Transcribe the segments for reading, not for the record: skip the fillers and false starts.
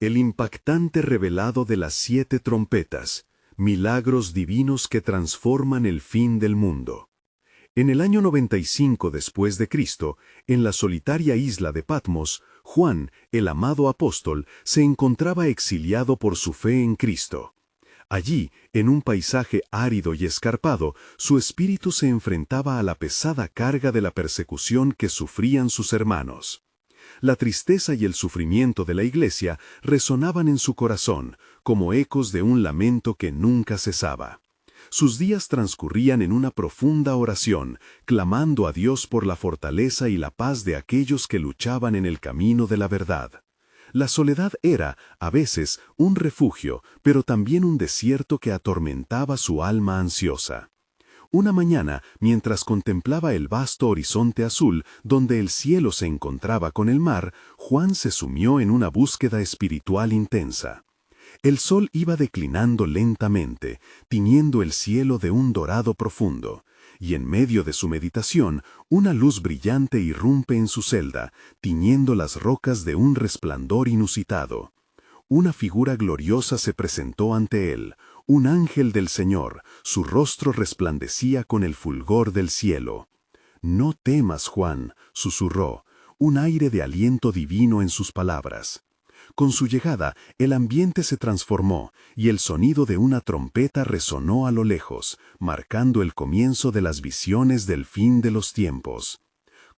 El impactante revelado de las 7 trompetas, milagros divinos que transforman el fin del mundo. En el año 95 después de Cristo, en la solitaria isla de Patmos, Juan, el amado apóstol, se encontraba exiliado por su fe en Cristo. Allí, en un paisaje árido y escarpado, su espíritu se enfrentaba a la pesada carga de la persecución que sufrían sus hermanos. La tristeza y el sufrimiento de la iglesia resonaban en su corazón, como ecos de un lamento que nunca cesaba. Sus días transcurrían en una profunda oración, clamando a Dios por la fortaleza y la paz de aquellos que luchaban en el camino de la verdad. La soledad era, a veces, un refugio, pero también un desierto que atormentaba su alma ansiosa. Una mañana, mientras contemplaba el vasto horizonte azul, donde el cielo se encontraba con el mar, Juan se sumió en una búsqueda espiritual intensa. El sol iba declinando lentamente, tiñendo el cielo de un dorado profundo, y en medio de su meditación, una luz brillante irrumpe en su celda, tiñendo las rocas de un resplandor inusitado. Una figura gloriosa se presentó ante él, un ángel del Señor, su rostro resplandecía con el fulgor del cielo. «No temas, Juan», susurró, un aire de aliento divino en sus palabras. Con su llegada, el ambiente se transformó, y el sonido de una trompeta resonó a lo lejos, marcando el comienzo de las visiones del fin de los tiempos.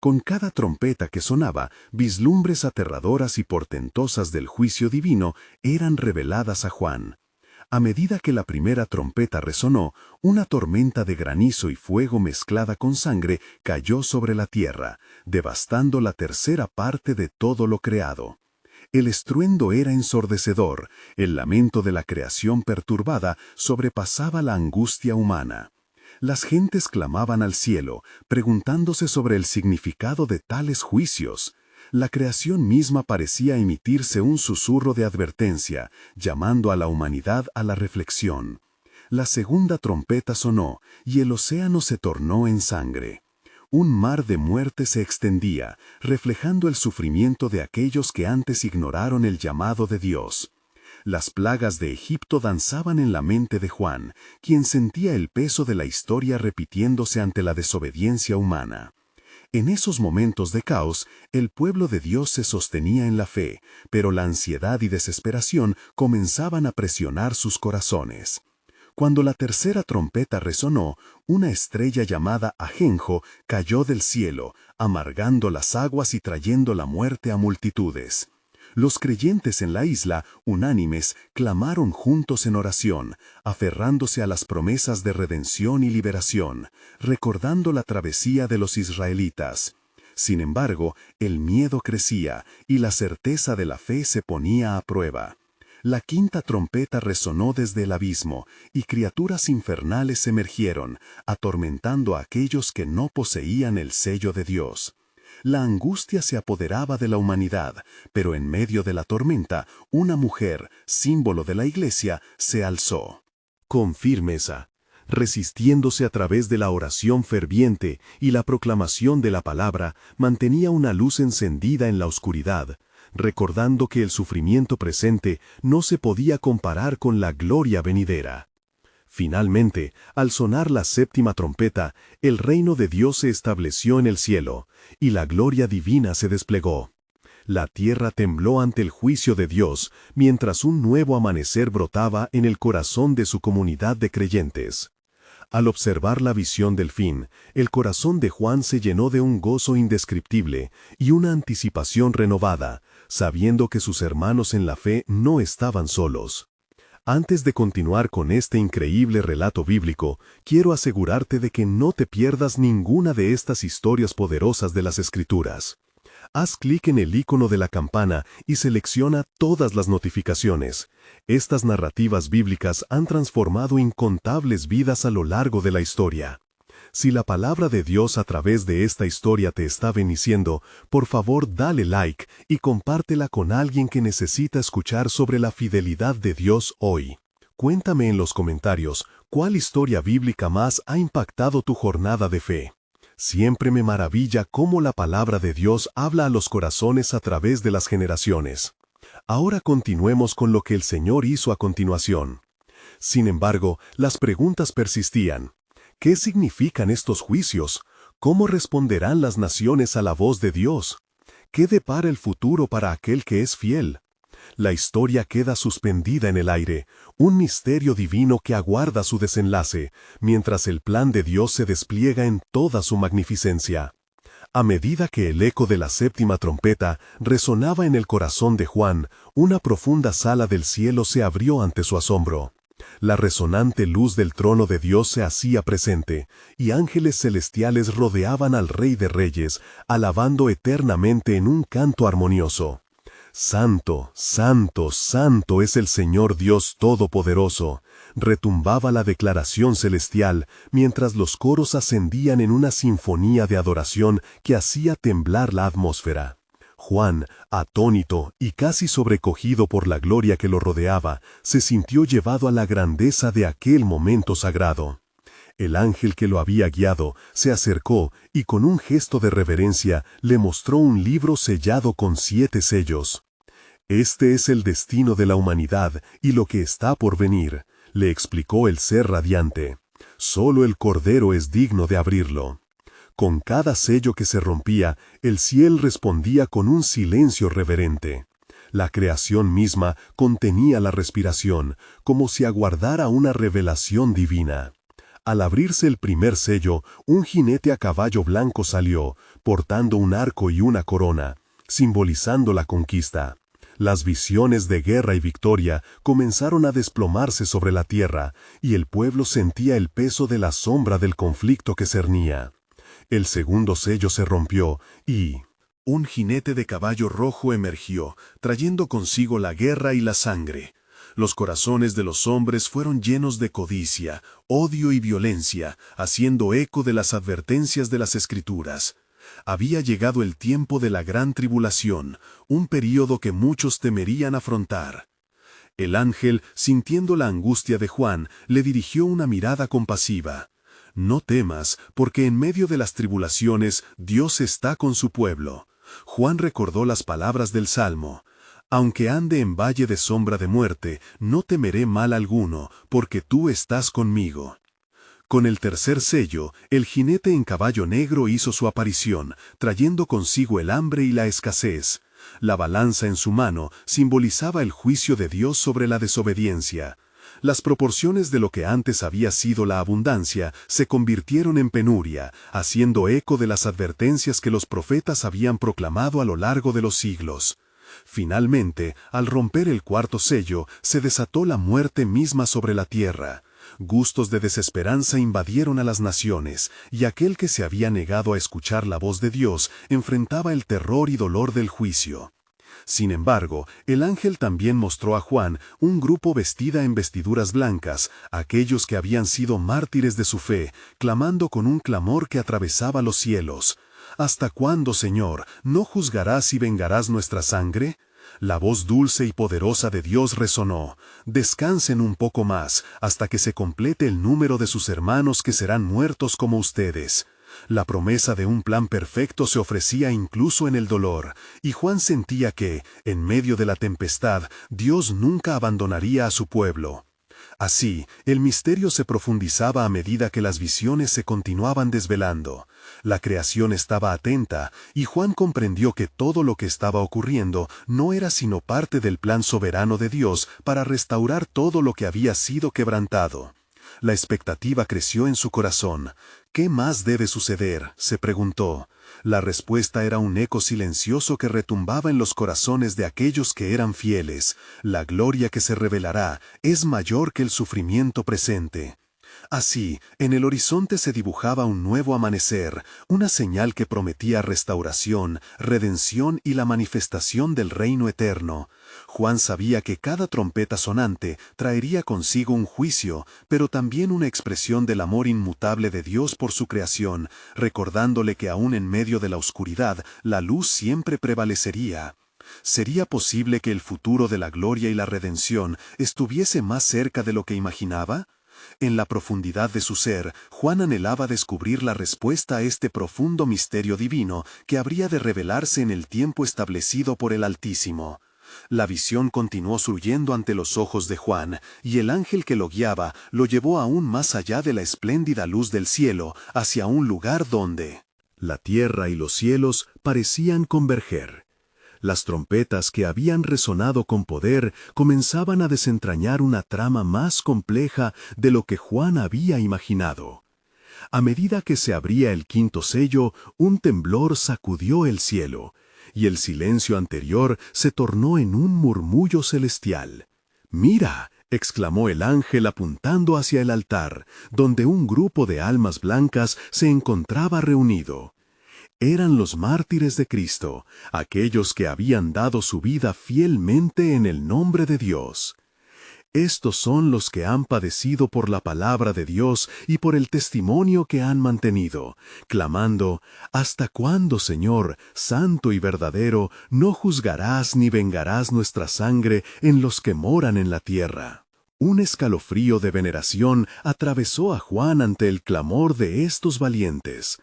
Con cada trompeta que sonaba, vislumbres aterradoras y portentosas del juicio divino eran reveladas a Juan. A medida que la primera trompeta resonó, una tormenta de granizo y fuego mezclada con sangre cayó sobre la tierra, devastando la tercera parte de todo lo creado. El estruendo era ensordecedor, el lamento de la creación perturbada sobrepasaba la angustia humana. Las gentes clamaban al cielo, preguntándose sobre el significado de tales juicios. La creación misma parecía emitirse un susurro de advertencia, llamando a la humanidad a la reflexión. La segunda trompeta sonó, y el océano se tornó en sangre. Un mar de muerte se extendía, reflejando el sufrimiento de aquellos que antes ignoraron el llamado de Dios. Las plagas de Egipto danzaban en la mente de Juan, quien sentía el peso de la historia repitiéndose ante la desobediencia humana. En esos momentos de caos, el pueblo de Dios se sostenía en la fe, pero la ansiedad y desesperación comenzaban a presionar sus corazones. Cuando la tercera trompeta resonó, una estrella llamada Ajenjo cayó del cielo, amargando las aguas y trayendo la muerte a multitudes. Los creyentes en la isla, unánimes, clamaron juntos en oración, aferrándose a las promesas de redención y liberación, recordando la travesía de los israelitas. Sin embargo, el miedo crecía y la certeza de la fe se ponía a prueba. La quinta trompeta resonó desde el abismo, y criaturas infernales emergieron, atormentando a aquellos que no poseían el sello de Dios. La angustia se apoderaba de la humanidad, pero en medio de la tormenta, una mujer, símbolo de la Iglesia, se alzó. Con firmeza, resistiéndose a través de la oración ferviente y la proclamación de la palabra, mantenía una luz encendida en la oscuridad, recordando que el sufrimiento presente no se podía comparar con la gloria venidera. Finalmente, al sonar la séptima trompeta, el reino de Dios se estableció en el cielo, y la gloria divina se desplegó. La tierra tembló ante el juicio de Dios, mientras un nuevo amanecer brotaba en el corazón de su comunidad de creyentes. Al observar la visión del fin, el corazón de Juan se llenó de un gozo indescriptible y una anticipación renovada, sabiendo que sus hermanos en la fe no estaban solos. Antes de continuar con este increíble relato bíblico, quiero asegurarte de que no te pierdas ninguna de estas historias poderosas de las Escrituras. Haz clic en el icono de la campana y selecciona todas las notificaciones. Estas narrativas bíblicas han transformado incontables vidas a lo largo de la historia. Si la palabra de Dios a través de esta historia te está bendiciendo, por favor dale like y compártela con alguien que necesita escuchar sobre la fidelidad de Dios hoy. Cuéntame en los comentarios cuál historia bíblica más ha impactado tu jornada de fe. Siempre me maravilla cómo la palabra de Dios habla a los corazones a través de las generaciones. Ahora continuemos con lo que el Señor hizo a continuación. Sin embargo, las preguntas persistían. ¿Qué significan estos juicios? ¿Cómo responderán las naciones a la voz de Dios? ¿Qué depara el futuro para aquel que es fiel? La historia queda suspendida en el aire, un misterio divino que aguarda su desenlace, mientras el plan de Dios se despliega en toda su magnificencia. A medida que el eco de la séptima trompeta resonaba en el corazón de Juan, una profunda sala del cielo se abrió ante su asombro. La resonante luz del trono de Dios se hacía presente, y ángeles celestiales rodeaban al Rey de Reyes, alabando eternamente en un canto armonioso. Santo, santo, santo es el Señor Dios Todopoderoso, retumbaba la declaración celestial, mientras los coros ascendían en una sinfonía de adoración que hacía temblar la atmósfera. Juan, atónito y casi sobrecogido por la gloria que lo rodeaba, se sintió llevado a la grandeza de aquel momento sagrado. El ángel que lo había guiado se acercó y con un gesto de reverencia le mostró un libro sellado con 7 sellos. «Este es el destino de la humanidad y lo que está por venir», le explicó el ser radiante. «Solo el Cordero es digno de abrirlo». Con cada sello que se rompía, el cielo respondía con un silencio reverente. La creación misma contenía la respiración, como si aguardara una revelación divina. Al abrirse el primer sello, un jinete a caballo blanco salió, portando un arco y una corona, simbolizando la conquista. Las visiones de guerra y victoria comenzaron a desplomarse sobre la tierra, y el pueblo sentía el peso de la sombra del conflicto que cernía. El segundo sello se rompió, y un jinete de caballo rojo emergió, trayendo consigo la guerra y la sangre. Los corazones de los hombres fueron llenos de codicia, odio y violencia, haciendo eco de las advertencias de las Escrituras. Había llegado el tiempo de la gran tribulación, un período que muchos temerían afrontar. El ángel, sintiendo la angustia de Juan, le dirigió una mirada compasiva. «No temas, porque en medio de las tribulaciones Dios está con su pueblo». Juan recordó las palabras del Salmo. «Aunque ande en valle de sombra de muerte, no temeré mal alguno, porque tú estás conmigo». Con el tercer sello, el jinete en caballo negro hizo su aparición, trayendo consigo el hambre y la escasez. La balanza en su mano simbolizaba el juicio de Dios sobre la desobediencia. Las proporciones de lo que antes había sido la abundancia se convirtieron en penuria, haciendo eco de las advertencias que los profetas habían proclamado a lo largo de los siglos. Finalmente, al romper el cuarto sello, se desató la muerte misma sobre la tierra. Gustos de desesperanza invadieron a las naciones, y aquel que se había negado a escuchar la voz de Dios enfrentaba el terror y dolor del juicio. Sin embargo, el ángel también mostró a Juan un grupo vestida en vestiduras blancas, aquellos que habían sido mártires de su fe, clamando con un clamor que atravesaba los cielos. «¿Hasta cuándo, Señor, no juzgarás y vengarás nuestra sangre?» La voz dulce y poderosa de Dios resonó. «Descansen un poco más, hasta que se complete el número de sus hermanos que serán muertos como ustedes». La promesa de un plan perfecto se ofrecía incluso en el dolor, y Juan sentía que, en medio de la tempestad, Dios nunca abandonaría a su pueblo. Así, el misterio se profundizaba a medida que las visiones se continuaban desvelando. La creación estaba atenta, y Juan comprendió que todo lo que estaba ocurriendo no era sino parte del plan soberano de Dios para restaurar todo lo que había sido quebrantado. La expectativa creció en su corazón. «¿Qué más debe suceder?», se preguntó. La respuesta era un eco silencioso que retumbaba en los corazones de aquellos que eran fieles. La gloria que se revelará es mayor que el sufrimiento presente. Así, en el horizonte se dibujaba un nuevo amanecer, una señal que prometía restauración, redención y la manifestación del reino eterno. Juan sabía que cada trompeta sonante traería consigo un juicio, pero también una expresión del amor inmutable de Dios por su creación, recordándole que aún en medio de la oscuridad, la luz siempre prevalecería. ¿Sería posible que el futuro de la gloria y la redención estuviese más cerca de lo que imaginaba? En la profundidad de su ser, Juan anhelaba descubrir la respuesta a este profundo misterio divino que habría de revelarse en el tiempo establecido por el Altísimo. La visión continuó fluyendo ante los ojos de Juan, y el ángel que lo guiaba lo llevó aún más allá de la espléndida luz del cielo, hacia un lugar donde la tierra y los cielos parecían converger. Las trompetas que habían resonado con poder comenzaban a desentrañar una trama más compleja de lo que Juan había imaginado. A medida que se abría el quinto sello, un temblor sacudió el cielo, y el silencio anterior se tornó en un murmullo celestial. «Mira», exclamó el ángel apuntando hacia el altar, donde un grupo de almas blancas se encontraba reunido. Eran los mártires de Cristo, aquellos que habían dado su vida fielmente en el nombre de Dios. Estos son los que han padecido por la palabra de Dios y por el testimonio que han mantenido, clamando: «¿Hasta cuándo, Señor, santo y verdadero, no juzgarás ni vengarás nuestra sangre en los que moran en la tierra?» Un escalofrío de veneración atravesó a Juan ante el clamor de estos valientes.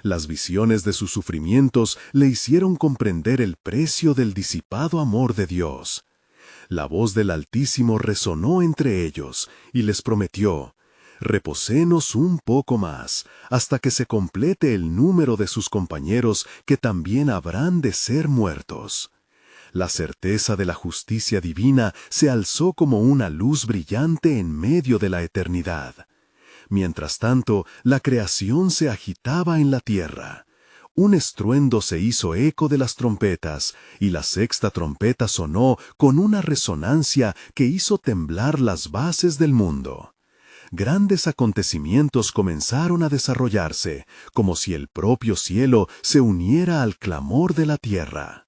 Las visiones de sus sufrimientos le hicieron comprender el precio del disipado amor de Dios. La voz del Altísimo resonó entre ellos y les prometió: «Reposenos un poco más, hasta que se complete el número de sus compañeros que también habrán de ser muertos». La certeza de la justicia divina se alzó como una luz brillante en medio de la eternidad. Mientras tanto, la creación se agitaba en la tierra. Un estruendo se hizo eco de las trompetas, y la sexta trompeta sonó con una resonancia que hizo temblar las bases del mundo. Grandes acontecimientos comenzaron a desarrollarse, como si el propio cielo se uniera al clamor de la tierra.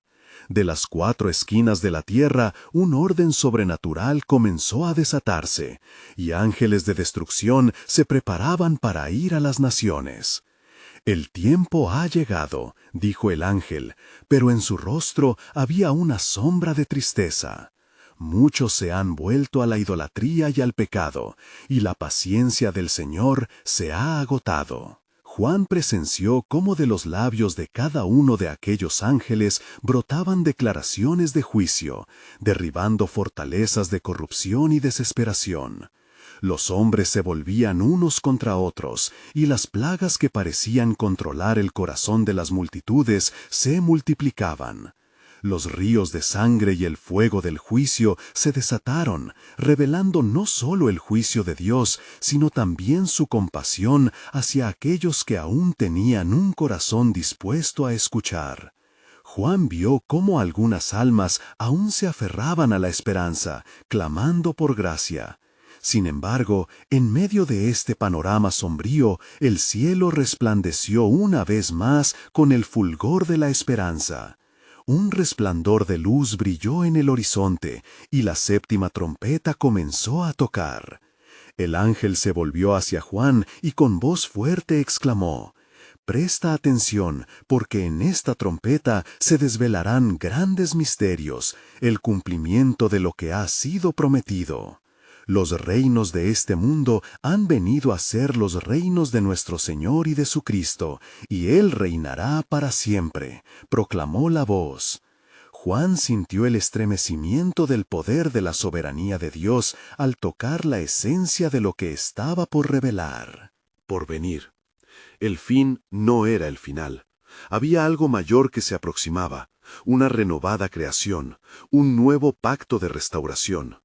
De las cuatro esquinas de la tierra, un orden sobrenatural comenzó a desatarse, y ángeles de destrucción se preparaban para ir a las naciones. «El tiempo ha llegado», dijo el ángel, pero en su rostro había una sombra de tristeza. «Muchos se han vuelto a la idolatría y al pecado, y la paciencia del Señor se ha agotado». Juan presenció cómo de los labios de cada uno de aquellos ángeles brotaban declaraciones de juicio, derribando fortalezas de corrupción y desesperación. Los hombres se volvían unos contra otros, y las plagas que parecían controlar el corazón de las multitudes se multiplicaban. Los ríos de sangre y el fuego del juicio se desataron, revelando no solo el juicio de Dios, sino también su compasión hacia aquellos que aún tenían un corazón dispuesto a escuchar. Juan vio cómo algunas almas aún se aferraban a la esperanza, clamando por gracia. Sin embargo, en medio de este panorama sombrío, el cielo resplandeció una vez más con el fulgor de la esperanza. Un resplandor de luz brilló en el horizonte, y la séptima trompeta comenzó a tocar. El ángel se volvió hacia Juan y con voz fuerte exclamó: «Presta atención, porque en esta trompeta se desvelarán grandes misterios, el cumplimiento de lo que ha sido prometido». Los reinos de este mundo han venido a ser los reinos de nuestro Señor y de su Cristo, y Él reinará para siempre, proclamó la voz. Juan sintió el estremecimiento del poder de la soberanía de Dios al tocar la esencia de lo que estaba por revelar. Por venir. El fin no era el final. Había algo mayor que se aproximaba, una renovada creación, un nuevo pacto de restauración.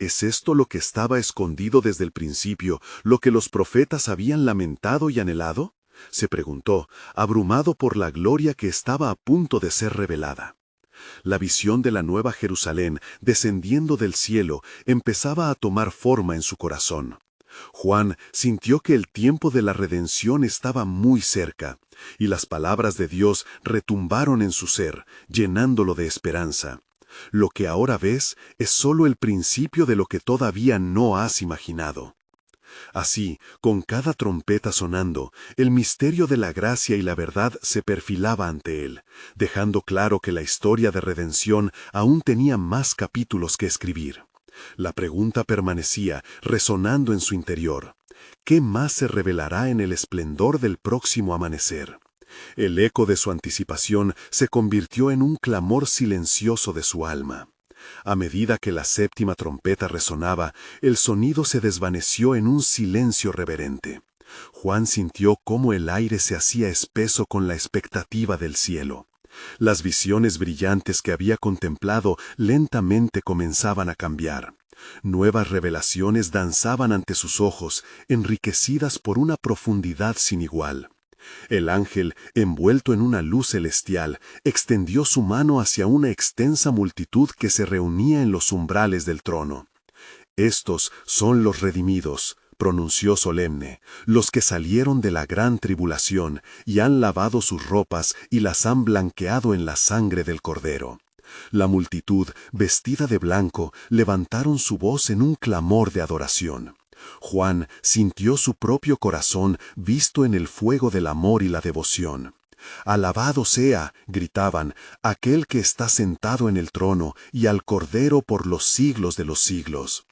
¿Es esto lo que estaba escondido desde el principio, lo que los profetas habían lamentado y anhelado?, se preguntó, abrumado por la gloria que estaba a punto de ser revelada. La visión de la Nueva Jerusalén, descendiendo del cielo, empezaba a tomar forma en su corazón. Juan sintió que el tiempo de la redención estaba muy cerca, y las palabras de Dios retumbaron en su ser, llenándolo de esperanza. Lo que ahora ves es solo el principio de lo que todavía no has imaginado. Así, con cada trompeta sonando, el misterio de la gracia y la verdad se perfilaba ante él, dejando claro que la historia de redención aún tenía más capítulos que escribir. La pregunta permanecía, resonando en su interior: ¿qué más se revelará en el esplendor del próximo amanecer? El eco de su anticipación se convirtió en un clamor silencioso de su alma. A medida que la séptima trompeta resonaba, el sonido se desvaneció en un silencio reverente. Juan sintió cómo el aire se hacía espeso con la expectativa del cielo. Las visiones brillantes que había contemplado lentamente comenzaban a cambiar. Nuevas revelaciones danzaban ante sus ojos, enriquecidas por una profundidad sin igual. El ángel, envuelto en una luz celestial, extendió su mano hacia una extensa multitud que se reunía en los umbrales del trono. «Estos son los redimidos», pronunció solemne, «los que salieron de la gran tribulación y han lavado sus ropas y las han blanqueado en la sangre del Cordero». La multitud, vestida de blanco, levantaron su voz en un clamor de adoración. Juan sintió su propio corazón visto en el fuego del amor y la devoción. «Alabado sea», gritaban, «aquel que está sentado en el trono y al Cordero por los siglos de los siglos».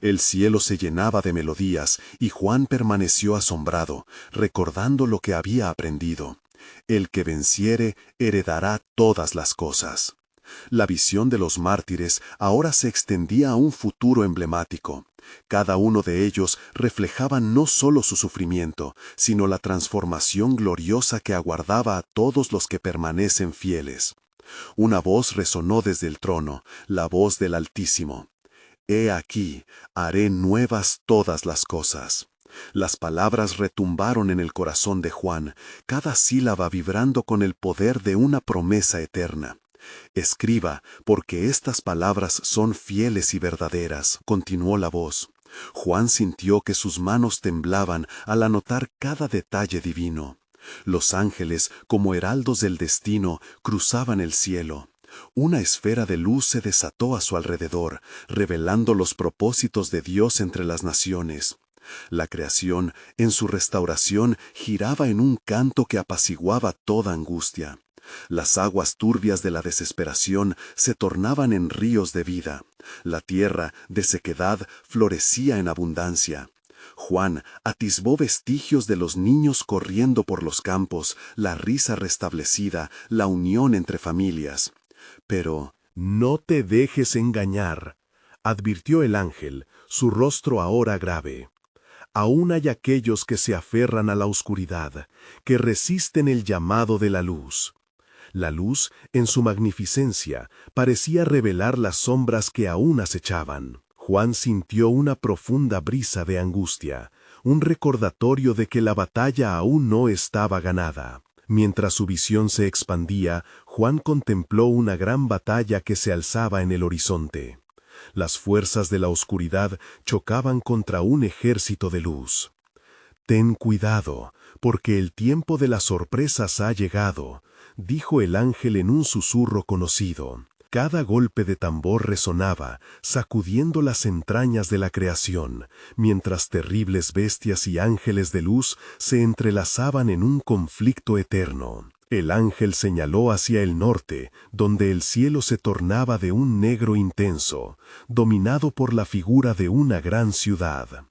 El cielo se llenaba de melodías y Juan permaneció asombrado, recordando lo que había aprendido. «El que venciere heredará todas las cosas». La visión de los mártires ahora se extendía a un futuro emblemático. Cada uno de ellos reflejaba no solo su sufrimiento, sino la transformación gloriosa que aguardaba a todos los que permanecen fieles. Una voz resonó desde el trono, la voz del Altísimo. «He aquí, haré nuevas todas las cosas». Las palabras retumbaron en el corazón de Juan, cada sílaba vibrando con el poder de una promesa eterna. «Escriba, porque estas palabras son fieles y verdaderas», continuó la voz. Juan sintió que sus manos temblaban al anotar cada detalle divino. Los ángeles, como heraldos del destino, cruzaban el cielo. Una esfera de luz se desató a su alrededor, revelando los propósitos de Dios entre las naciones. La creación, en su restauración, giraba en un canto que apaciguaba toda angustia. Las aguas turbias de la desesperación se tornaban en ríos de vida. La tierra, de sequedad, florecía en abundancia. Juan atisbó vestigios de los niños corriendo por los campos, la risa restablecida, la unión entre familias. Pero «No te dejes engañar», advirtió el ángel, su rostro ahora grave. «Aún hay aquellos que se aferran a la oscuridad, que resisten el llamado de la luz». La luz, en su magnificencia, parecía revelar las sombras que aún acechaban. Juan sintió una profunda brisa de angustia, un recordatorio de que la batalla aún no estaba ganada. Mientras su visión se expandía, Juan contempló una gran batalla que se alzaba en el horizonte. Las fuerzas de la oscuridad chocaban contra un ejército de luz. «Ten cuidado, porque el tiempo de las sorpresas ha llegado», dijo el ángel en un susurro conocido. Cada golpe de tambor resonaba, sacudiendo las entrañas de la creación, mientras terribles bestias y ángeles de luz se entrelazaban en un conflicto eterno. El ángel señaló hacia el norte, donde el cielo se tornaba de un negro intenso, dominado por la figura de una gran ciudad.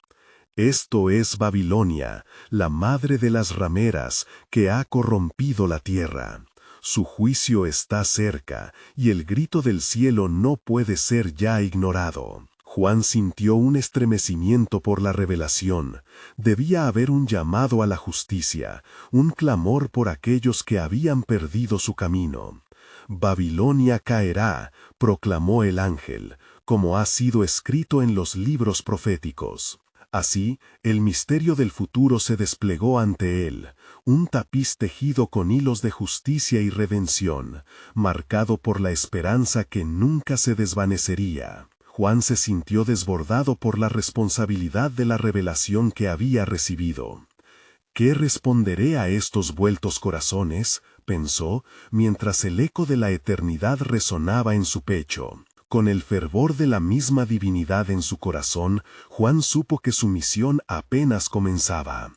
«Esto es Babilonia, la madre de las rameras, que ha corrompido la tierra. Su juicio está cerca, y el grito del cielo no puede ser ya ignorado». Juan sintió un estremecimiento por la revelación. Debía haber un llamado a la justicia, un clamor por aquellos que habían perdido su camino. «Babilonia caerá», proclamó el ángel, como ha sido escrito en los libros proféticos. Así, el misterio del futuro se desplegó ante él, un tapiz tejido con hilos de justicia y redención, marcado por la esperanza que nunca se desvanecería. Juan se sintió desbordado por la responsabilidad de la revelación que había recibido. «¿Qué responderé a estos vueltos corazones?», pensó, mientras el eco de la eternidad resonaba en su pecho. Con el fervor de la misma divinidad en su corazón, Juan supo que su misión apenas comenzaba.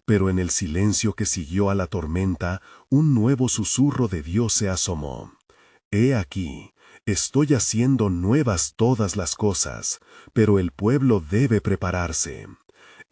Pero en el silencio que siguió a la tormenta, un nuevo susurro de Dios se asomó. «He aquí, estoy haciendo nuevas todas las cosas, pero el pueblo debe prepararse».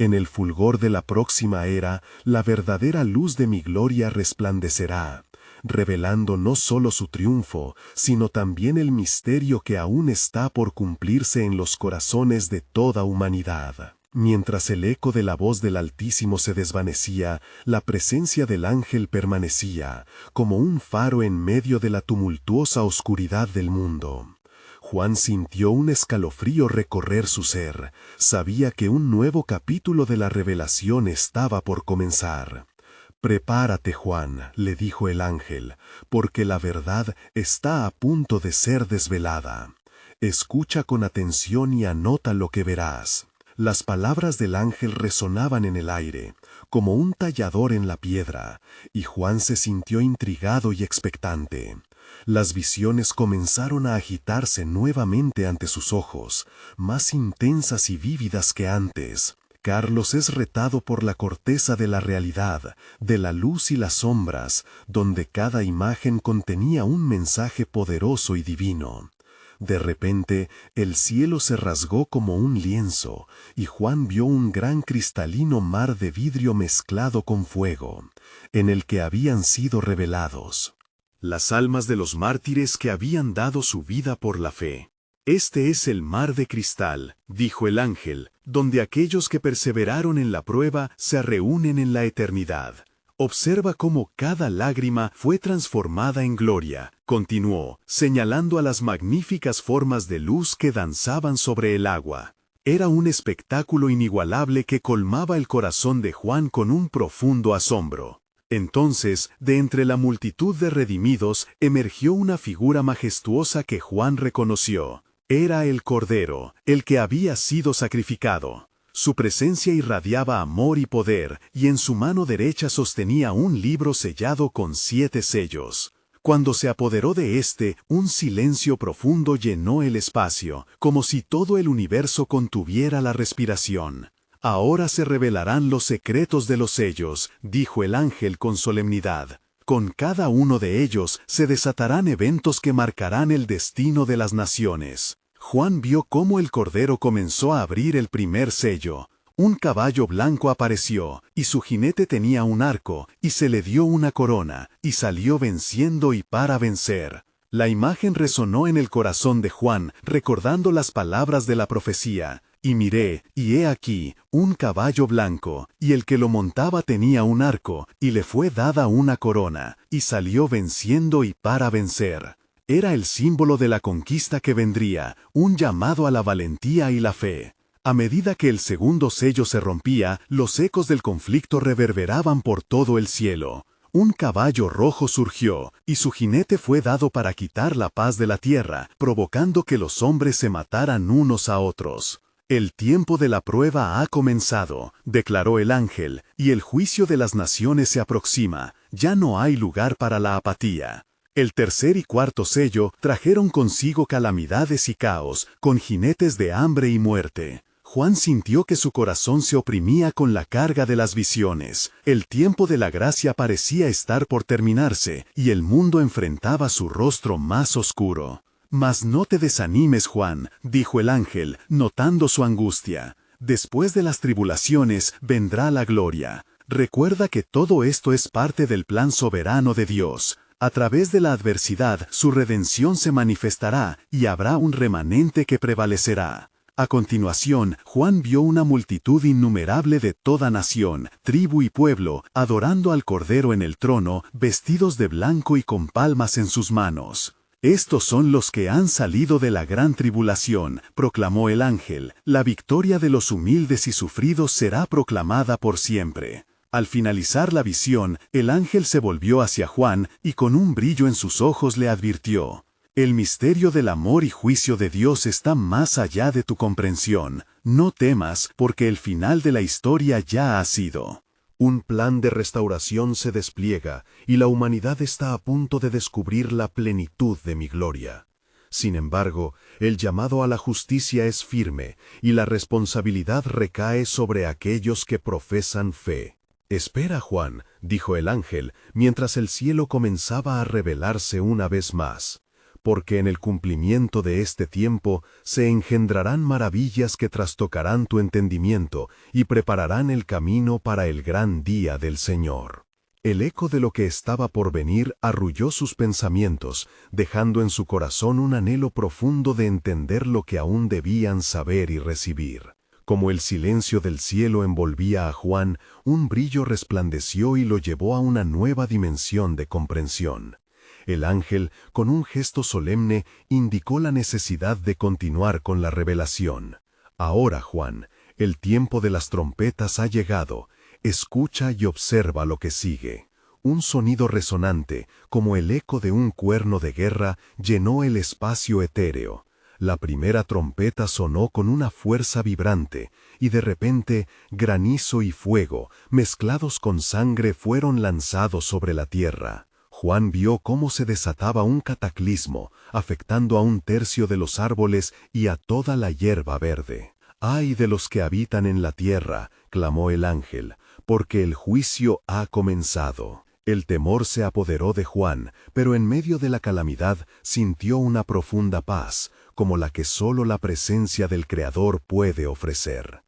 En el fulgor de la próxima era, la verdadera luz de mi gloria resplandecerá, revelando no solo su triunfo, sino también el misterio que aún está por cumplirse en los corazones de toda humanidad. Mientras el eco de la voz del Altísimo se desvanecía, la presencia del ángel permanecía, como un faro en medio de la tumultuosa oscuridad del mundo. Juan sintió un escalofrío recorrer su ser. Sabía que un nuevo capítulo de la revelación estaba por comenzar. «Prepárate, Juan», le dijo el ángel, «porque la verdad está a punto de ser desvelada. Escucha con atención y anota lo que verás». Las palabras del ángel resonaban en el aire, como un tallador en la piedra, y Juan se sintió intrigado y expectante. Las visiones comenzaron a agitarse nuevamente ante sus ojos, más intensas y vívidas que antes. Carlos es retado por la corteza de la realidad, de la luz y las sombras, donde cada imagen contenía un mensaje poderoso y divino. De repente, el cielo se rasgó como un lienzo, y Juan vio un gran cristalino mar de vidrio mezclado con fuego, en el que habían sido revelados las almas de los mártires que habían dado su vida por la fe. «Este es el mar de cristal», dijo el ángel, «donde aquellos que perseveraron en la prueba se reúnen en la eternidad. Observa cómo cada lágrima fue transformada en gloria», continuó, señalando a las magníficas formas de luz que danzaban sobre el agua. Era un espectáculo inigualable que colmaba el corazón de Juan con un profundo asombro. Entonces, de entre la multitud de redimidos, emergió una figura majestuosa que Juan reconoció. Era el Cordero, el que había sido sacrificado. Su presencia irradiaba amor y poder, y en su mano derecha sostenía un libro sellado con 7 sellos. Cuando se apoderó de éste, un silencio profundo llenó el espacio, como si todo el universo contuviera la respiración. «Ahora se revelarán los secretos de los sellos», dijo el ángel con solemnidad. «Con cada uno de ellos se desatarán eventos que marcarán el destino de las naciones». Juan vio cómo el Cordero comenzó a abrir el primer sello. Un caballo blanco apareció, y su jinete tenía un arco, y se le dio una corona, y salió venciendo y para vencer. La imagen resonó en el corazón de Juan, recordando las palabras de la profecía. «Y miré, y he aquí, un caballo blanco, y el que lo montaba tenía un arco, y le fue dada una corona, y salió venciendo y para vencer». Era el símbolo de la conquista que vendría, un llamado a la valentía y la fe. A medida que el segundo sello se rompía, los ecos del conflicto reverberaban por todo el cielo. Un caballo rojo surgió, y su jinete fue dado para quitar la paz de la tierra, provocando que los hombres se mataran unos a otros. «El tiempo de la prueba ha comenzado», declaró el ángel, «y el juicio de las naciones se aproxima. Ya no hay lugar para la apatía». El tercer y cuarto sello trajeron consigo calamidades y caos, con jinetes de hambre y muerte. Juan sintió que su corazón se oprimía con la carga de las visiones. El tiempo de la gracia parecía estar por terminarse, y el mundo enfrentaba su rostro más oscuro. «Mas no te desanimes, Juan», dijo el ángel, notando su angustia. «Después de las tribulaciones vendrá la gloria. Recuerda que todo esto es parte del plan soberano de Dios. A través de la adversidad, su redención se manifestará, y habrá un remanente que prevalecerá». A continuación, Juan vio una multitud innumerable de toda nación, tribu y pueblo, adorando al Cordero en el trono, vestidos de blanco y con palmas en sus manos. «Estos son los que han salido de la gran tribulación», proclamó el ángel. «La victoria de los humildes y sufridos será proclamada por siempre». Al finalizar la visión, el ángel se volvió hacia Juan y con un brillo en sus ojos le advirtió: «El misterio del amor y juicio de Dios está más allá de tu comprensión. No temas, porque el final de la historia ya ha sido». Un plan de restauración se despliega, y la humanidad está a punto de descubrir la plenitud de mi gloria. Sin embargo, el llamado a la justicia es firme, y la responsabilidad recae sobre aquellos que profesan fe. «Espera, Juan», dijo el ángel, mientras el cielo comenzaba a revelarse una vez más. porque en el cumplimiento de este tiempo se engendrarán maravillas que trastocarán tu entendimiento y prepararán el camino para el gran día del Señor. El eco de lo que estaba por venir arrulló sus pensamientos, dejando en su corazón un anhelo profundo de entender lo que aún debían saber y recibir. Como el silencio del cielo envolvía a Juan, un brillo resplandeció y lo llevó a una nueva dimensión de comprensión. El ángel, con un gesto solemne, indicó la necesidad de continuar con la revelación. Ahora, Juan, el tiempo de las trompetas ha llegado. Escucha y observa lo que sigue. Un sonido resonante, como el eco de un cuerno de guerra, llenó el espacio etéreo. La primera trompeta sonó con una fuerza vibrante, y de repente granizo y fuego, mezclados con sangre, fueron lanzados sobre la tierra. Juan vio cómo se desataba un cataclismo, afectando a un tercio de los árboles y a toda la hierba verde. «¡Ay de los que habitan en la tierra!», clamó el ángel, «porque el juicio ha comenzado». El temor se apoderó de Juan, pero en medio de la calamidad sintió una profunda paz, como la que solo la presencia del Creador puede ofrecer.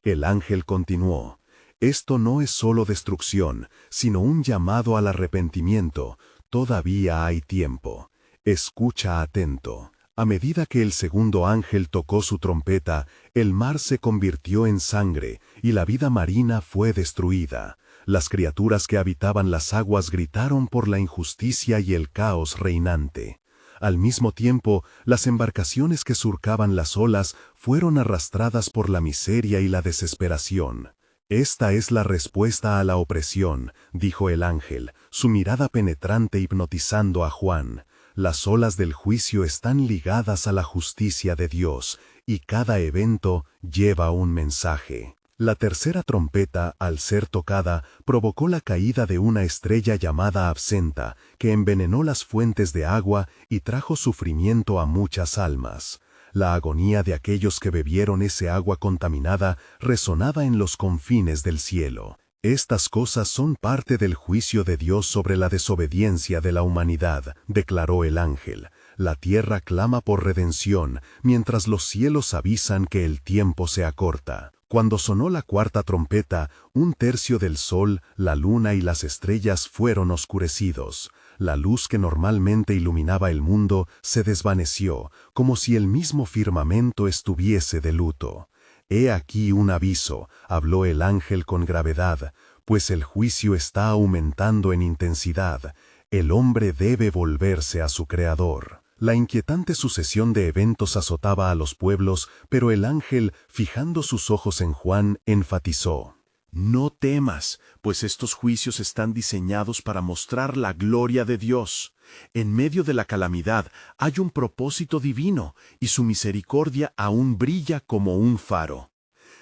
El ángel continuó: «Esto no es solo destrucción, sino un llamado al arrepentimiento. Todavía hay tiempo. Escucha atento». A medida que el segundo ángel tocó su trompeta, el mar se convirtió en sangre y la vida marina fue destruida. Las criaturas que habitaban las aguas gritaron por la injusticia y el caos reinante. Al mismo tiempo, las embarcaciones que surcaban las olas fueron arrastradas por la miseria y la desesperación. «Esta es la respuesta a la opresión», dijo el ángel, su mirada penetrante hipnotizando a Juan. «Las olas del juicio están ligadas a la justicia de Dios, y cada evento lleva un mensaje». La tercera trompeta, al ser tocada, provocó la caída de una estrella llamada Absenta, que envenenó las fuentes de agua y trajo sufrimiento a muchas almas. La agonía de aquellos que bebieron ese agua contaminada resonaba en los confines del cielo. «Estas cosas son parte del juicio de Dios sobre la desobediencia de la humanidad», declaró el ángel. «La tierra clama por redención, mientras los cielos avisan que el tiempo se acorta». Cuando sonó la cuarta trompeta, un tercio del sol, la luna y las estrellas fueron oscurecidos. La luz que normalmente iluminaba el mundo se desvaneció, como si el mismo firmamento estuviese de luto. «He aquí un aviso», habló el ángel con gravedad, «pues el juicio está aumentando en intensidad. El hombre debe volverse a su Creador». La inquietante sucesión de eventos azotaba a los pueblos, pero el ángel, fijando sus ojos en Juan, enfatizó: «No temas, pues estos juicios están diseñados para mostrar la gloria de Dios. En medio de la calamidad hay un propósito divino, y su misericordia aún brilla como un faro».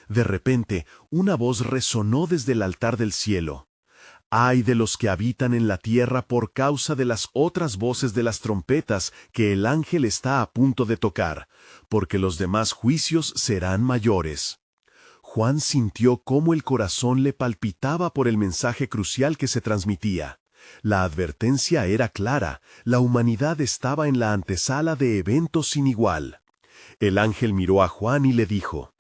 De repente, una voz resonó desde el altar del cielo: «¡Ay de los que habitan en la tierra por causa de las otras voces de las trompetas que el ángel está a punto de tocar, porque los demás juicios serán mayores!». Juan sintió cómo el corazón le palpitaba por el mensaje crucial que se transmitía. La advertencia era clara: la humanidad estaba en la antesala de eventos sin igual. El ángel miró a Juan y le dijo: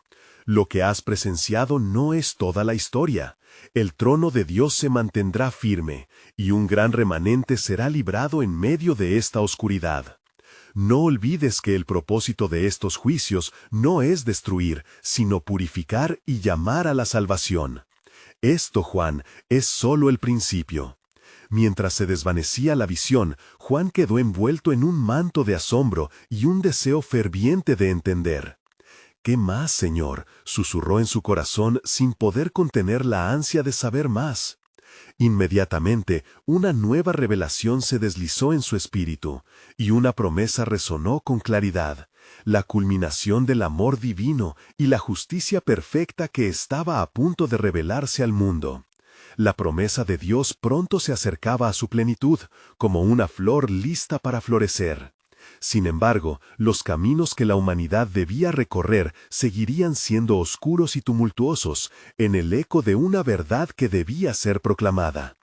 «Lo que has presenciado no es toda la historia. El trono de Dios se mantendrá firme, y un gran remanente será librado en medio de esta oscuridad. No olvides que el propósito de estos juicios no es destruir, sino purificar y llamar a la salvación. Esto, Juan, es solo el principio». Mientras se desvanecía la visión, Juan quedó envuelto en un manto de asombro y un deseo ferviente de entender. «¿Qué más, Señor?», susurró en su corazón sin poder contener la ansia de saber más. Inmediatamente, una nueva revelación se deslizó en su espíritu, y una promesa resonó con claridad: la culminación del amor divino y la justicia perfecta que estaba a punto de revelarse al mundo. La promesa de Dios pronto se acercaba a su plenitud, como una flor lista para florecer. Sin embargo, los caminos que la humanidad debía recorrer seguirían siendo oscuros y tumultuosos, en el eco de una verdad que debía ser proclamada.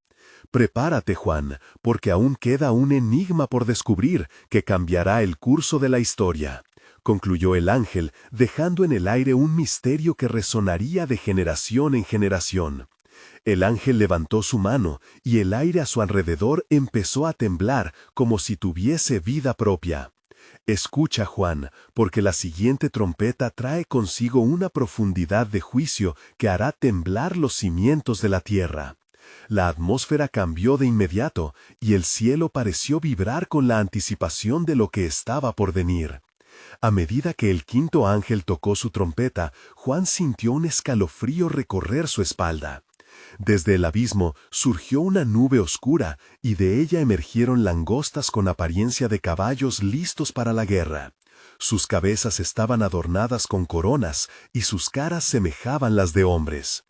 Prepárate, Juan, porque aún queda un enigma por descubrir que cambiará el curso de la historia, concluyó el ángel, dejando en el aire un misterio que resonaría de generación en generación. El ángel levantó su mano, y el aire a su alrededor empezó a temblar como si tuviese vida propia. Escucha, Juan, porque la siguiente trompeta trae consigo una profundidad de juicio que hará temblar los cimientos de la tierra. La atmósfera cambió de inmediato, y el cielo pareció vibrar con la anticipación de lo que estaba por venir. A medida que el quinto ángel tocó su trompeta, Juan sintió un escalofrío recorrer su espalda. Desde el abismo surgió una nube oscura, y de ella emergieron langostas con apariencia de caballos listos para la guerra. Sus cabezas estaban adornadas con coronas, y sus caras semejaban las de hombres.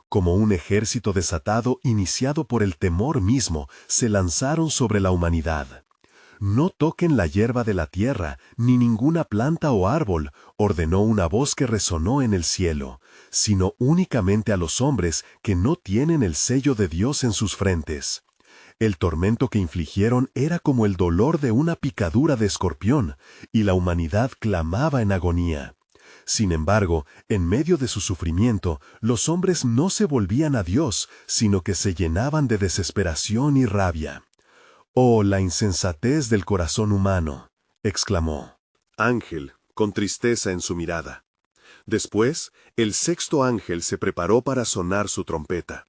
Como un ejército desatado iniciado por el temor mismo, se lanzaron sobre la humanidad. «No toquen la hierba de la tierra, ni ninguna planta o árbol», ordenó una voz que resonó en el cielo, «sino únicamente a los hombres que no tienen el sello de Dios en sus frentes». El tormento que infligieron era como el dolor de una picadura de escorpión, y la humanidad clamaba en agonía. Sin embargo, en medio de su sufrimiento, los hombres no se volvían a Dios, sino que se llenaban de desesperación y rabia. «Oh, la insensatez del corazón humano», exclamó. Ángel, con tristeza en su mirada. Después, el sexto ángel se preparó para sonar su trompeta.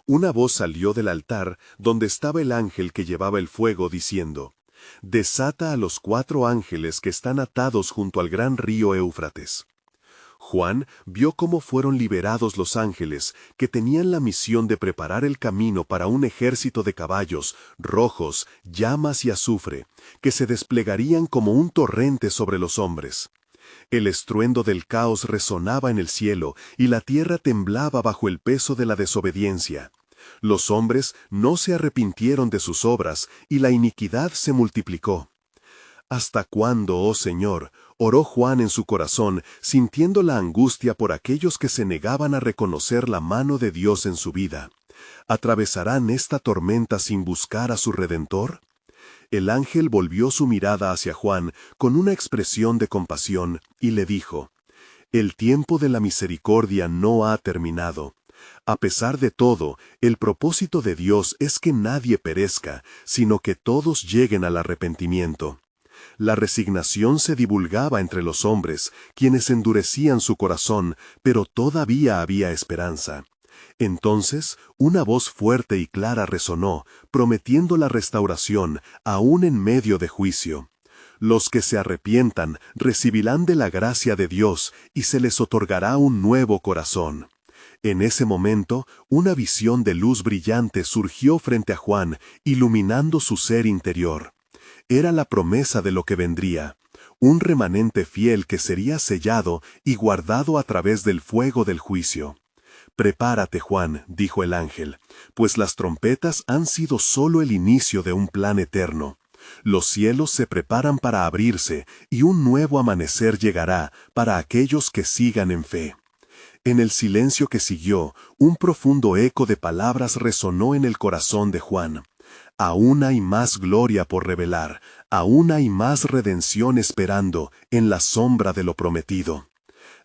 Una voz salió del altar donde estaba el ángel que llevaba el fuego, diciendo: «Desata a los 4 ángeles que están atados junto al gran río Éufrates». Juan vio cómo fueron liberados los ángeles, que tenían la misión de preparar el camino para un ejército de caballos, rojos, llamas y azufre, que se desplegarían como un torrente sobre los hombres. El estruendo del caos resonaba en el cielo, y la tierra temblaba bajo el peso de la desobediencia. Los hombres no se arrepintieron de sus obras, y la iniquidad se multiplicó. «¿Hasta cuándo, oh Señor?», oró Juan en su corazón, sintiendo la angustia por aquellos que se negaban a reconocer la mano de Dios en su vida. ¿Atravesarán esta tormenta sin buscar a su Redentor? El ángel volvió su mirada hacia Juan con una expresión de compasión y le dijo: «El tiempo de la misericordia no ha terminado. A pesar de todo, el propósito de Dios es que nadie perezca, sino que todos lleguen al arrepentimiento». La resignación se divulgaba entre los hombres, quienes endurecían su corazón, pero todavía había esperanza. Entonces, una voz fuerte y clara resonó, prometiendo la restauración, aún en medio de juicio. «Los que se arrepientan recibirán de la gracia de Dios, y se les otorgará un nuevo corazón». En ese momento, una visión de luz brillante surgió frente a Juan, iluminando su ser interior. Era la promesa de lo que vendría, un remanente fiel que sería sellado y guardado a través del fuego del juicio. «Prepárate, Juan», dijo el ángel, «pues las trompetas han sido solo el inicio de un plan eterno. Los cielos se preparan para abrirse, y un nuevo amanecer llegará para aquellos que sigan en fe». En el silencio que siguió, un profundo eco de palabras resonó en el corazón de Juan. «Aún hay más gloria por revelar, aún hay más redención esperando en la sombra de lo prometido».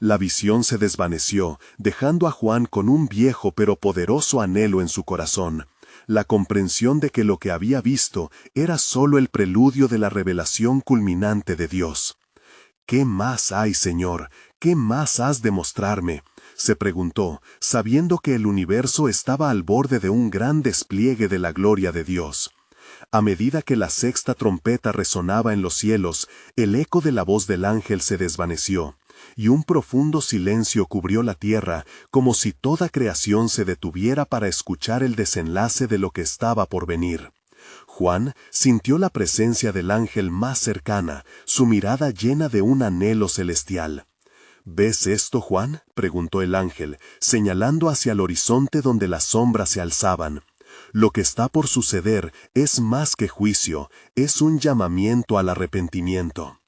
La visión se desvaneció, dejando a Juan con un viejo pero poderoso anhelo en su corazón, la comprensión de que lo que había visto era solo el preludio de la revelación culminante de Dios. «¿Qué más hay, Señor? ¿Qué más has de mostrarme?», se preguntó, sabiendo que el universo estaba al borde de un gran despliegue de la gloria de Dios. A medida que la sexta trompeta resonaba en los cielos, el eco de la voz del ángel se desvaneció, y un profundo silencio cubrió la tierra, como si toda creación se detuviera para escuchar el desenlace de lo que estaba por venir. Juan sintió la presencia del ángel más cercana, su mirada llena de un anhelo celestial. «¿Ves esto, Juan?», preguntó el ángel, señalando hacia el horizonte donde las sombras se alzaban. «Lo que está por suceder es más que juicio, es un llamamiento al arrepentimiento».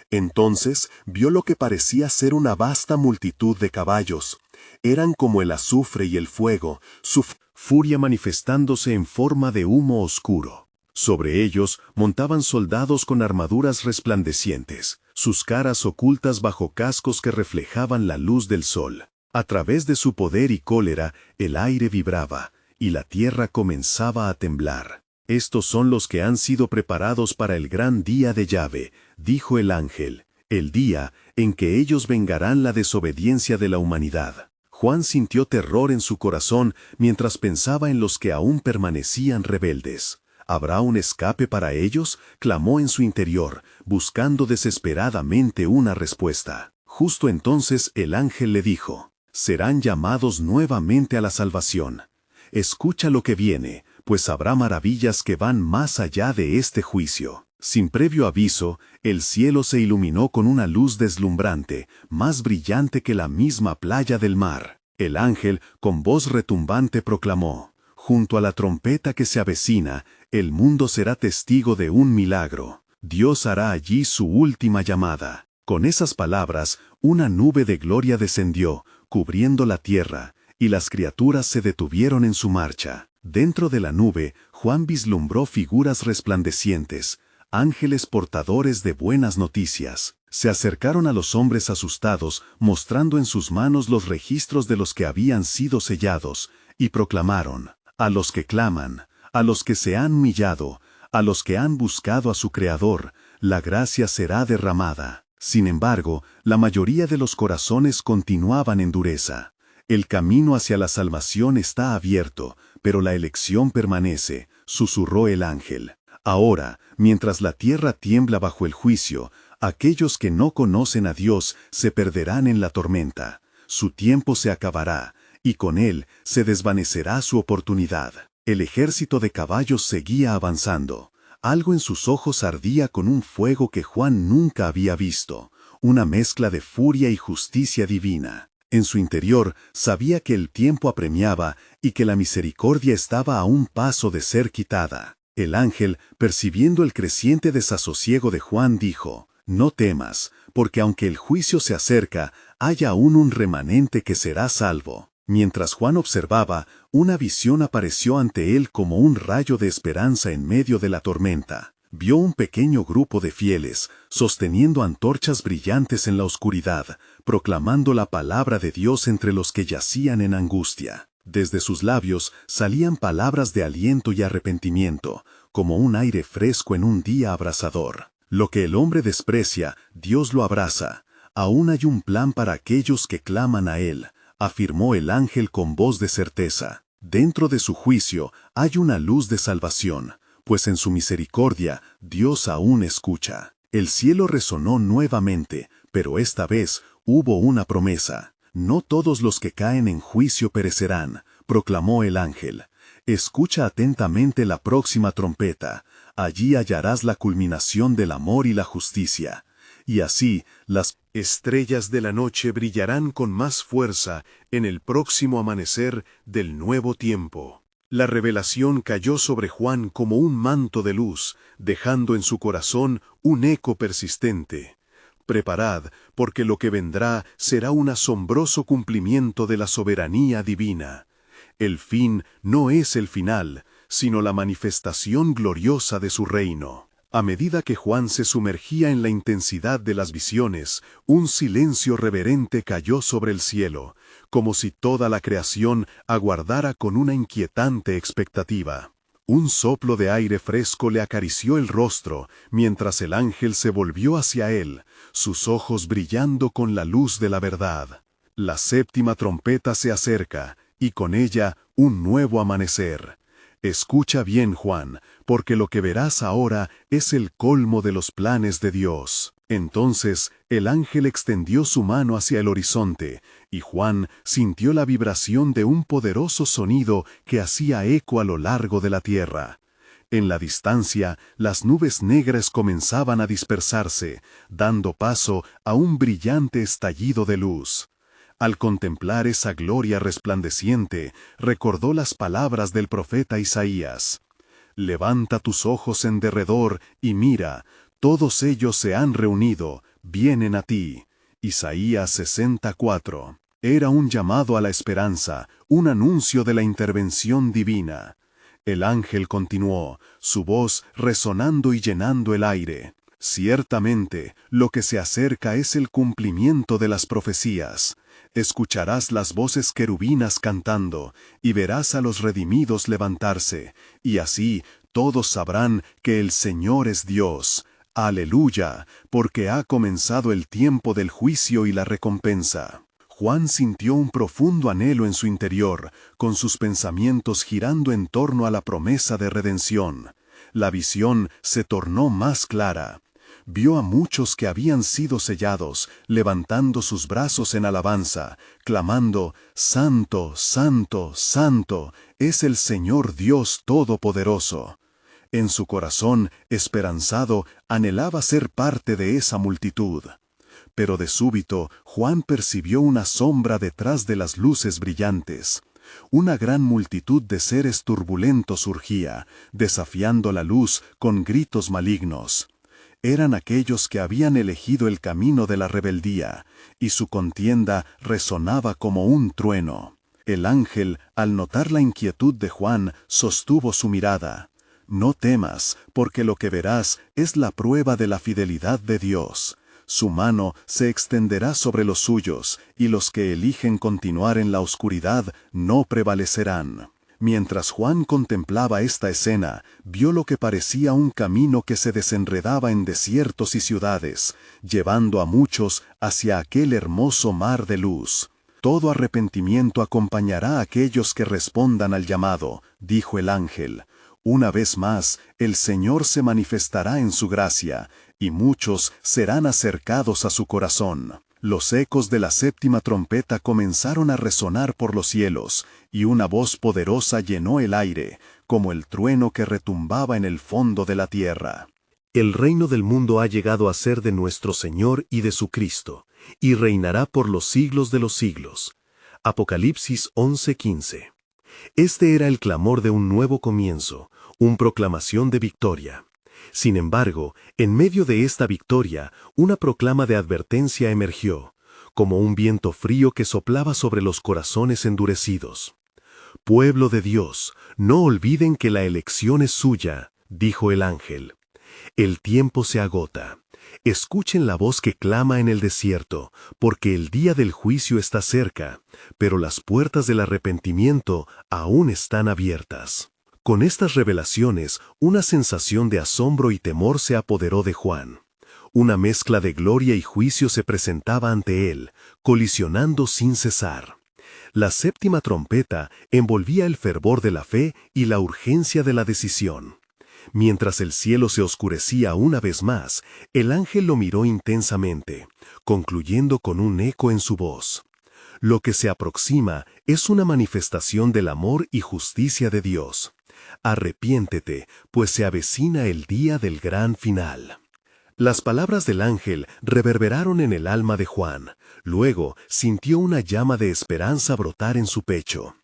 Entonces vio lo que parecía ser una vasta multitud de caballos. Eran como el azufre y el fuego, su furia manifestándose en forma de humo oscuro. Sobre ellos montaban soldados con armaduras resplandecientes, sus caras ocultas bajo cascos que reflejaban la luz del sol. A través de su poder y cólera, el aire vibraba, y la tierra comenzaba a temblar. Estos son los que han sido preparados para el gran día de Yahvé, dijo el ángel, el día en que ellos vengarán la desobediencia de la humanidad. Juan sintió terror en su corazón mientras pensaba en los que aún permanecían rebeldes. ¿Habrá un escape para ellos?, clamó en su interior, buscando desesperadamente una respuesta. Justo entonces el ángel le dijo, serán llamados nuevamente a la salvación. Escucha lo que viene, pues habrá maravillas que van más allá de este juicio. Sin previo aviso, el cielo se iluminó con una luz deslumbrante, más brillante que la misma playa del mar. El ángel, con voz retumbante, proclamó, junto a la trompeta que se avecina, el mundo será testigo de un milagro. Dios hará allí su última llamada. Con esas palabras, una nube de gloria descendió, cubriendo la tierra, y las criaturas se detuvieron en su marcha. Dentro de la nube, Juan vislumbró figuras resplandecientes, ángeles portadores de buenas noticias. Se acercaron a los hombres asustados, mostrando en sus manos los registros de los que habían sido sellados, y proclamaron, a los que claman, a los que se han humillado, a los que han buscado a su Creador, la gracia será derramada. Sin embargo, la mayoría de los corazones continuaban en dureza. El camino hacia la salvación está abierto, pero la elección permanece, susurró el ángel. Ahora, mientras la tierra tiembla bajo el juicio, aquellos que no conocen a Dios se perderán en la tormenta. Su tiempo se acabará, y con él se desvanecerá su oportunidad. El ejército de caballos seguía avanzando. Algo en sus ojos ardía con un fuego que Juan nunca había visto, una mezcla de furia y justicia divina. En su interior sabía que el tiempo apremiaba y que la misericordia estaba a un paso de ser quitada. El ángel, percibiendo el creciente desasosiego de Juan, dijo, no temas, porque aunque el juicio se acerca, hay aún un remanente que será salvo. Mientras Juan observaba, una visión apareció ante él como un rayo de esperanza en medio de la tormenta. Vio un pequeño grupo de fieles, sosteniendo antorchas brillantes en la oscuridad, proclamando la palabra de Dios entre los que yacían en angustia. Desde sus labios salían palabras de aliento y arrepentimiento, como un aire fresco en un día abrasador. Lo que el hombre desprecia, Dios lo abraza. Aún hay un plan para aquellos que claman a Él, afirmó el ángel con voz de certeza. Dentro de su juicio hay una luz de salvación, pues en su misericordia Dios aún escucha. El cielo resonó nuevamente, pero esta vez hubo una promesa. No todos los que caen en juicio perecerán, proclamó el ángel. Escucha atentamente la próxima trompeta. Allí hallarás la culminación del amor y la justicia. Y así, las estrellas de la noche brillarán con más fuerza en el próximo amanecer del nuevo tiempo. La revelación cayó sobre Juan como un manto de luz, dejando en su corazón un eco persistente. Preparad, porque lo que vendrá será un asombroso cumplimiento de la soberanía divina. El fin no es el final, sino la manifestación gloriosa de su reino. A medida que Juan se sumergía en la intensidad de las visiones, un silencio reverente cayó sobre el cielo, como si toda la creación aguardara con una inquietante expectativa. Un soplo de aire fresco le acarició el rostro, mientras el ángel se volvió hacia él, sus ojos brillando con la luz de la verdad. La séptima trompeta se acerca, y con ella un nuevo amanecer. Escucha bien, Juan, porque lo que verás ahora es el colmo de los planes de Dios. Entonces el ángel extendió su mano hacia el horizonte, y Juan sintió la vibración de un poderoso sonido que hacía eco a lo largo de la tierra. En la distancia, las nubes negras comenzaban a dispersarse, dando paso a un brillante estallido de luz. Al contemplar esa gloria resplandeciente, recordó las palabras del profeta Isaías. Levanta tus ojos en derredor y mira, todos ellos se han reunido, vienen a ti. Isaías 64. Era un llamado a la esperanza, un anuncio de la intervención divina. El ángel continuó, su voz resonando y llenando el aire. Ciertamente, lo que se acerca es el cumplimiento de las profecías. Escucharás las voces querubinas cantando, y verás a los redimidos levantarse, y así todos sabrán que el Señor es Dios. Aleluya, porque ha comenzado el tiempo del juicio y la recompensa. Juan sintió un profundo anhelo en su interior, con sus pensamientos girando en torno a la promesa de redención. La visión se tornó más clara. Vio a muchos que habían sido sellados, levantando sus brazos en alabanza, clamando, «Santo, Santo, Santo, es el Señor Dios Todopoderoso». En su corazón, esperanzado, anhelaba ser parte de esa multitud. Pero de súbito, Juan percibió una sombra detrás de las luces brillantes. Una gran multitud de seres turbulentos surgía, desafiando la luz con gritos malignos. Eran aquellos que habían elegido el camino de la rebeldía, y su contienda resonaba como un trueno. El ángel, al notar la inquietud de Juan, sostuvo su mirada. «No temas, porque lo que verás es la prueba de la fidelidad de Dios. Su mano se extenderá sobre los suyos, y los que eligen continuar en la oscuridad no prevalecerán». Mientras Juan contemplaba esta escena, vio lo que parecía un camino que se desenredaba en desiertos y ciudades, llevando a muchos hacia aquel hermoso mar de luz. «Todo arrepentimiento acompañará a aquellos que respondan al llamado», dijo el ángel. «Una vez más, el Señor se manifestará en su gracia, y muchos serán acercados a su corazón». Los ecos de la séptima trompeta comenzaron a resonar por los cielos, y una voz poderosa llenó el aire, como el trueno que retumbaba en el fondo de la tierra. El reino del mundo ha llegado a ser de nuestro Señor y de su Cristo, y reinará por los siglos de los siglos. Apocalipsis 11:15. Este era el clamor de un nuevo comienzo, una proclamación de victoria. Sin embargo, en medio de esta victoria, una proclama de advertencia emergió, como un viento frío que soplaba sobre los corazones endurecidos. «Pueblo de Dios, no olviden que la elección es suya», dijo el ángel. «El tiempo se agota. Escuchen la voz que clama en el desierto, porque el día del juicio está cerca, pero las puertas del arrepentimiento aún están abiertas». Con estas revelaciones, una sensación de asombro y temor se apoderó de Juan. Una mezcla de gloria y juicio se presentaba ante él, colisionando sin cesar. La séptima trompeta envolvía el fervor de la fe y la urgencia de la decisión. Mientras el cielo se oscurecía una vez más, el ángel lo miró intensamente, concluyendo con un eco en su voz. «Lo que se aproxima es una manifestación del amor y justicia de Dios. Arrepiéntete, pues se avecina el día del gran final». Las palabras del ángel reverberaron en el alma de Juan. Luego sintió una llama de esperanza brotar en su pecho.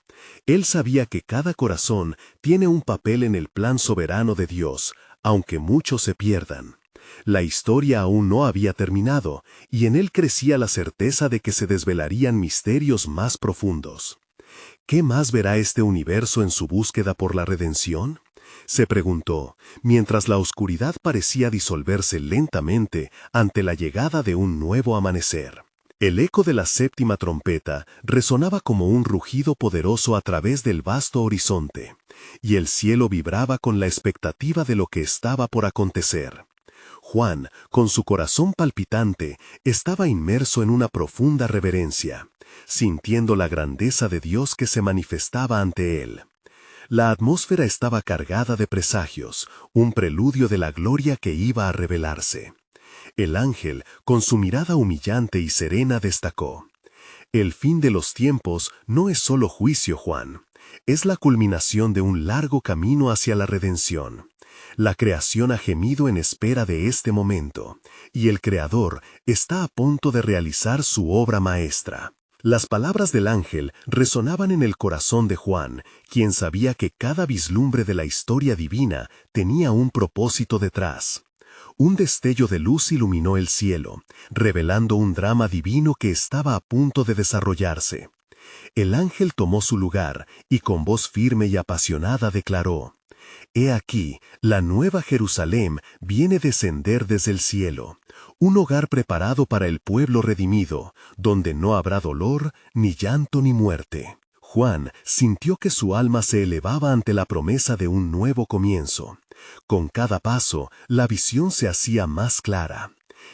Él sabía que cada corazón tiene un papel en el plan soberano de Dios, aunque muchos se pierdan. La historia aún no había terminado, y en él crecía la certeza de que se desvelarían misterios más profundos. ¿Qué más verá este universo en su búsqueda por la redención?, se preguntó, mientras la oscuridad parecía disolverse lentamente ante la llegada de un nuevo amanecer. El eco de la séptima trompeta resonaba como un rugido poderoso a través del vasto horizonte, y el cielo vibraba con la expectativa de lo que estaba por acontecer. Juan, con su corazón palpitante, estaba inmerso en una profunda reverencia, sintiendo la grandeza de Dios que se manifestaba ante él. La atmósfera estaba cargada de presagios, un preludio de la gloria que iba a revelarse. El ángel, con su mirada humillante y serena, destacó: «El fin de los tiempos no es solo juicio, Juan. Es la culminación de un largo camino hacia la redención. La creación ha gemido en espera de este momento, y el Creador está a punto de realizar su obra maestra». Las palabras del ángel resonaban en el corazón de Juan, quien sabía que cada vislumbre de la historia divina tenía un propósito detrás. Un destello de luz iluminó el cielo, revelando un drama divino que estaba a punto de desarrollarse. El ángel tomó su lugar y con voz firme y apasionada declaró: «He aquí, la nueva Jerusalén viene a descender desde el cielo, un hogar preparado para el pueblo redimido, donde no habrá dolor, ni llanto ni muerte». Juan sintió que su alma se elevaba ante la promesa de un nuevo comienzo. Con cada paso, la visión se hacía más clara.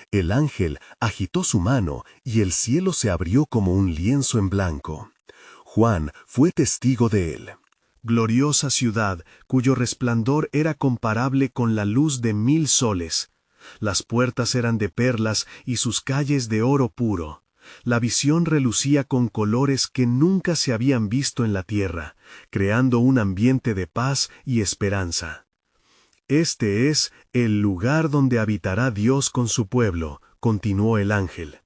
El ángel agitó su mano y el cielo se abrió como un lienzo en blanco. Juan fue testigo de él. Gloriosa ciudad, cuyo resplandor era comparable con la luz de 1000 soles. Las puertas eran de perlas y sus calles de oro puro. La visión relucía con colores que nunca se habían visto en la tierra, creando un ambiente de paz y esperanza. «Este es el lugar donde habitará Dios con su pueblo», continuó el ángel.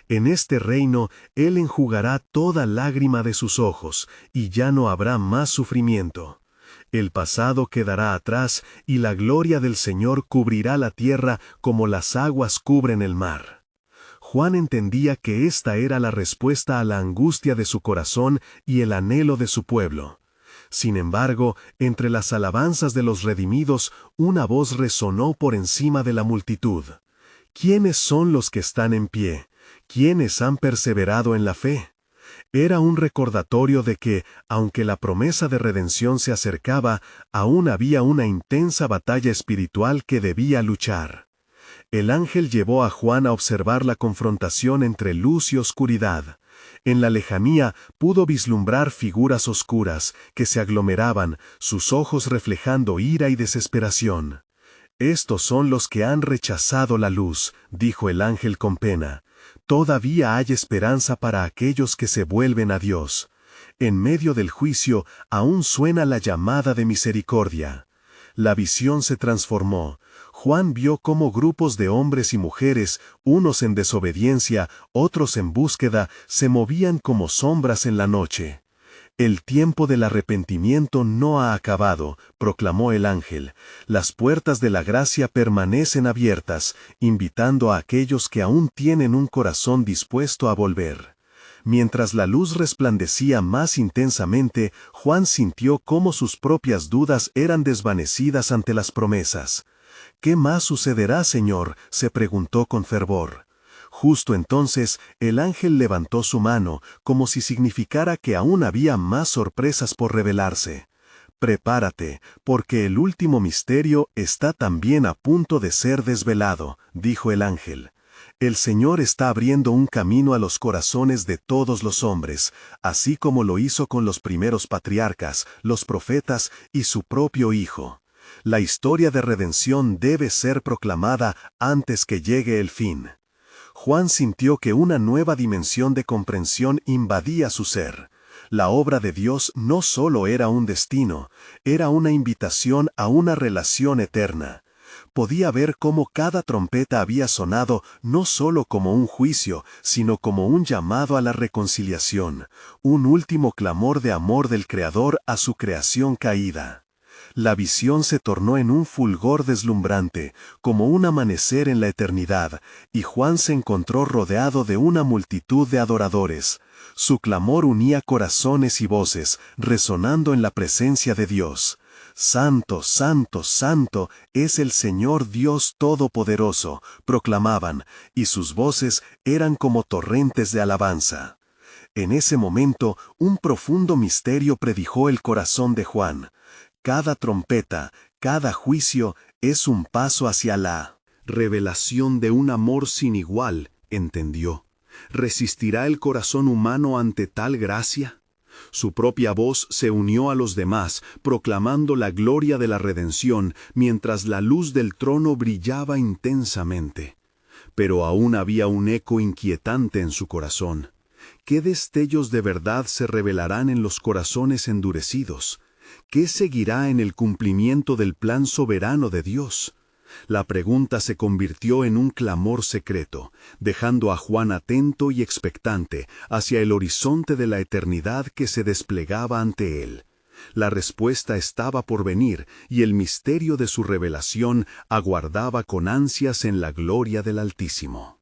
«En este reino Él enjugará toda lágrima de sus ojos, y ya no habrá más sufrimiento. El pasado quedará atrás, y la gloria del Señor cubrirá la tierra como las aguas cubren el mar». Juan entendía que esta era la respuesta a la angustia de su corazón y el anhelo de su pueblo. Sin embargo, entre las alabanzas de los redimidos, una voz resonó por encima de la multitud. ¿Quiénes son los que están en pie? ¿Quiénes han perseverado en la fe? Era un recordatorio de que, aunque la promesa de redención se acercaba, aún había una intensa batalla espiritual que debía luchar. El ángel llevó a Juan a observar la confrontación entre luz y oscuridad. En la lejanía pudo vislumbrar figuras oscuras que se aglomeraban, sus ojos reflejando ira y desesperación. «Estos son los que han rechazado la luz», dijo el ángel con pena. «Todavía hay esperanza para aquellos que se vuelven a Dios. En medio del juicio aún suena la llamada de misericordia». La visión se transformó. Juan vio cómo grupos de hombres y mujeres, unos en desobediencia, otros en búsqueda, se movían como sombras en la noche. «El tiempo del arrepentimiento no ha acabado», proclamó el ángel. «Las puertas de la gracia permanecen abiertas, invitando a aquellos que aún tienen un corazón dispuesto a volver». Mientras la luz resplandecía más intensamente, Juan sintió cómo sus propias dudas eran desvanecidas ante las promesas. «¿Qué más sucederá, Señor?», se preguntó con fervor. Justo entonces, el ángel levantó su mano, como si significara que aún había más sorpresas por revelarse. «Prepárate, porque el último misterio está también a punto de ser desvelado», dijo el ángel. «El Señor está abriendo un camino a los corazones de todos los hombres, así como lo hizo con los primeros patriarcas, los profetas y su propio Hijo. La historia de redención debe ser proclamada antes que llegue el fin». Juan sintió que una nueva dimensión de comprensión invadía su ser. La obra de Dios no solo era un destino, era una invitación a una relación eterna. Podía ver cómo cada trompeta había sonado no solo como un juicio, sino como un llamado a la reconciliación, un último clamor de amor del Creador a su creación caída. La visión se tornó en un fulgor deslumbrante, como un amanecer en la eternidad, y Juan se encontró rodeado de una multitud de adoradores. Su clamor unía corazones y voces, resonando en la presencia de Dios. «Santo, santo, santo es el Señor Dios Todopoderoso», proclamaban, y sus voces eran como torrentes de alabanza. En ese momento, un profundo misterio predijó el corazón de Juan. Cada trompeta, cada juicio, es un paso hacia la revelación de un amor sin igual, entendió. ¿Resistirá el corazón humano ante tal gracia? Su propia voz se unió a los demás, proclamando la gloria de la redención, mientras la luz del trono brillaba intensamente. Pero aún había un eco inquietante en su corazón. ¿Qué destellos de verdad se revelarán en los corazones endurecidos? ¿Qué seguirá en el cumplimiento del plan soberano de Dios? La pregunta se convirtió en un clamor secreto, dejando a Juan atento y expectante hacia el horizonte de la eternidad que se desplegaba ante él. La respuesta estaba por venir, y el misterio de su revelación aguardaba con ansias en la gloria del Altísimo.